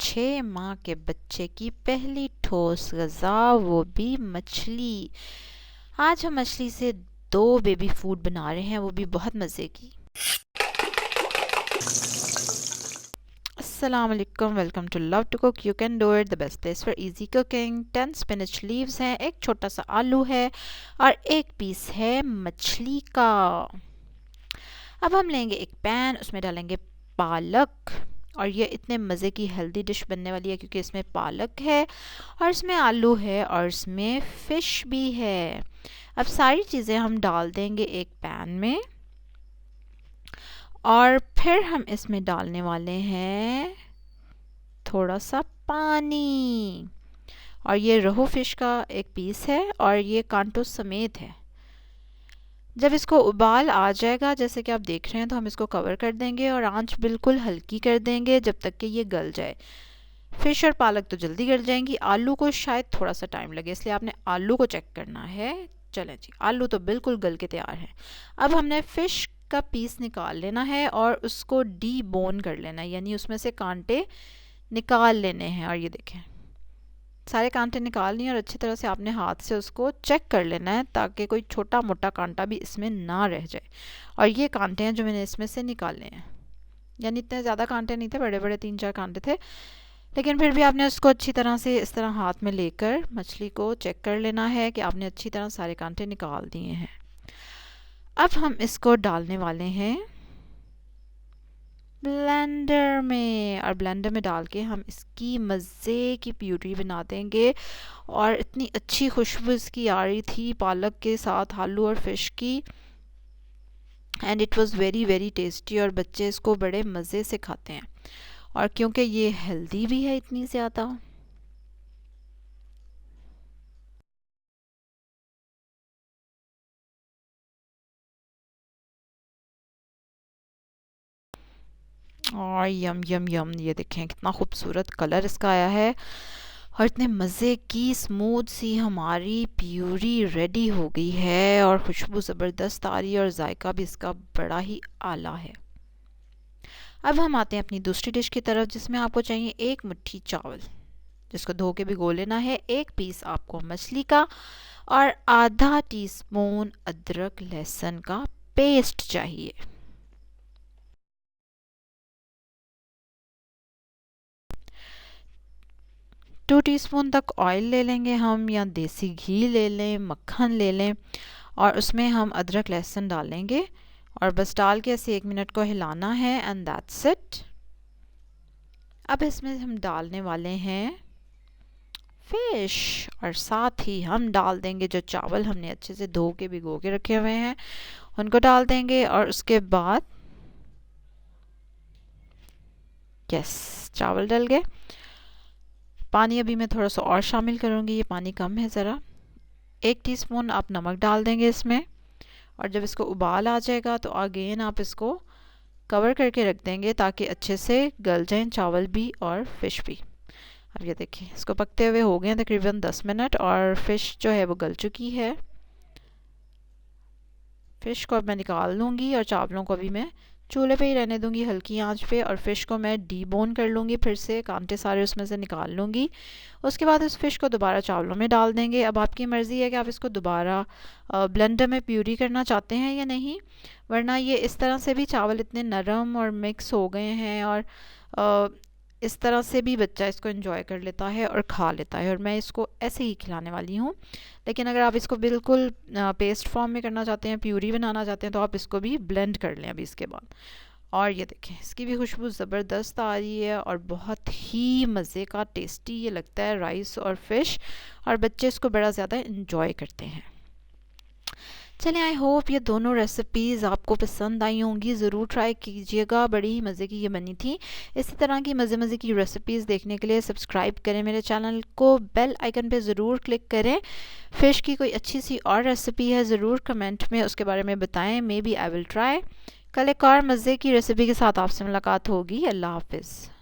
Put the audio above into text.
6 माह के बच्चे की पहली ठोस ग़िज़ा, वो भी मछली। आज हम मछली से 2 बेबी फूड बना रहे हैं, वो भी बहुत मज़े की। अस्सलाम वालेकुम, welcome to love to cook, you can do it, the best place for easy cooking. 10 spinach leaves हैं, एक छोटा सा आलू है और एक पीस है मछली का। अब हम लेंगे एक पैन, उसमें डालेंगे पालक, और ये इतने मज़े की हेल्दी डिश बनने वाली है क्योंकि इसमें पालक है और इसमें आलू है और इसमें फ़िश भी है। अब सारी चीज़ें हम डाल देंगे एक पैन में और फिर हम इसमें डालने वाले हैं थोड़ा सा पानी। और ये रोहू फ़िश का एक पीस है और ये कांटों समेत है। जब इसको उबाल आ जाएगा, जैसे कि आप देख रहे हैं, तो हम इसको कवर कर देंगे और आंच बिल्कुल हल्की कर देंगे जब तक कि ये गल जाए। फ़िश और पालक तो जल्दी गल जाएंगी, आलू को शायद थोड़ा सा टाइम लगे, इसलिए आपने आलू को चेक करना है। चलें जी, आलू तो बिल्कुल गल के तैयार है। अब हमने फ़िश का पीस निकाल लेना है और उसको डी बोन कर लेना है, यानी उसमें से कांटे निकाल लेने हैं। और ये देखें, सारे कांटे निकाल लिए और अच्छी तरह से आपने हाथ से उसको चेक कर लेना है ताकि कोई छोटा मोटा कांटा भी इसमें ना रह जाए। और ये कांटे हैं जो मैंने इसमें से निकाले हैं, यानी इतने ज़्यादा कांटे नहीं थे, बड़े बड़े 3-4 कांटे थे, लेकिन फिर भी आपने उसको अच्छी तरह से इस तरह हाथ में लेकर मछली को चेक कर लेना है कि आपने अच्छी तरह सारे कांटे निकाल दिए हैं। अब हम इसको डालने वाले हैं ब्लेंडर में, और ब्लेंडर में डाल के हम इसकी मज़े की प्यूरी बना देंगे। और इतनी अच्छी खुशबू इसकी आ रही थी पालक के साथ आलू और फ़िश की, and it was very very tasty, और बच्चे इसको बड़े मज़े से खाते हैं। और क्योंकि ये हेल्दी भी है इतनी ज़्यादा। और यम यम यम, ये देखें कितना खूबसूरत कलर इसका आया है और इतने मज़े की स्मूथ सी हमारी प्यूरी रेडी हो गई है और खुशबू ज़बरदस्त आ रही है और जायका भी इसका बड़ा ही आला है। अब हम आते हैं अपनी दूसरी डिश की तरफ, जिसमें आपको चाहिए 1 मुट्ठी चावल, जिसको धो के भिगो लेना है, 1 पीस आपको मछली का और आधा टीस्पून अदरक लहसुन का पेस्ट चाहिए। टू टीस्पून तक ऑयल ले लेंगे हम, या देसी घी ले लें, मक्खन ले लें, और उसमें हम अदरक लहसुन डालेंगे और बस डाल के ऐसे 1 मिनट को हिलाना है, एंड दैट्स इट। अब इसमें हम डालने वाले हैं फ़िश, और साथ ही हम डाल देंगे जो चावल हमने अच्छे से धो के भिगो के रखे हुए हैं, उनको डाल देंगे। और उसके बाद यस, चावल डल गए। पानी अभी मैं थोड़ा सा और शामिल करूँगी, ये पानी कम है ज़रा। 1 टीस्पून आप नमक डाल देंगे इसमें, और जब इसको उबाल आ जाएगा तो अगेन आप इसको कवर करके रख देंगे ताकि अच्छे से गल जाएं चावल भी और फ़िश भी। अब ये देखिए, इसको पकते हुए हो गए हैं तकरीबन 10 मिनट और फ़िश जो है वो गल चुकी है। फ़िश को अब मैं निकाल लूँगी और चावलों को भी मैं चूल्हे पे ही रहने दूँगी हल्की आंच पे, और फ़िश को मैं डीबोन कर लूँगी, फिर से कांटे सारे उसमें से निकाल लूँगी। उसके बाद इस फ़िश को दोबारा चावलों में डाल देंगे। अब आपकी मर्ज़ी है कि आप इसको दोबारा ब्लेंडर में प्यूरी करना चाहते हैं या नहीं, वरना ये इस तरह से भी चावल इतने नरम और मिक्स हो गए हैं, और इस तरह से भी बच्चा इसको एंजॉय कर लेता है और खा लेता है, और मैं इसको ऐसे ही खिलाने वाली हूँ। लेकिन अगर आप इसको बिल्कुल पेस्ट फॉर्म में करना चाहते हैं, प्यूरी बनाना चाहते हैं, तो आप इसको भी ब्लेंड कर लें अभी इसके बाद। और ये देखें, इसकी भी खुशबू ज़बरदस्त आ रही है और बहुत ही मज़े का टेस्टी ये लगता है राइस और फ़िश, और बच्चे इसको बड़ा ज़्यादा इंजॉय करते हैं। चलें, आई होप ये दोनों रेसिपीज़ आपको पसंद आई होंगी, ज़रूर ट्राई कीजिएगा, बड़ी ही मज़े की ये बनी थी। इसी तरह की मज़े मज़े की रेसिपीज़ देखने के लिए सब्सक्राइब करें मेरे चैनल को, बेल आइकन पे ज़रूर क्लिक करें। फ़िश की कोई अच्छी सी और रेसिपी है ज़रूर कमेंट में उसके बारे में बताएं, maybe I will try. कल एक और मज़े की रेसिपी के साथ आपसे मुलाकात होगी। अल्लाह हाफिज़।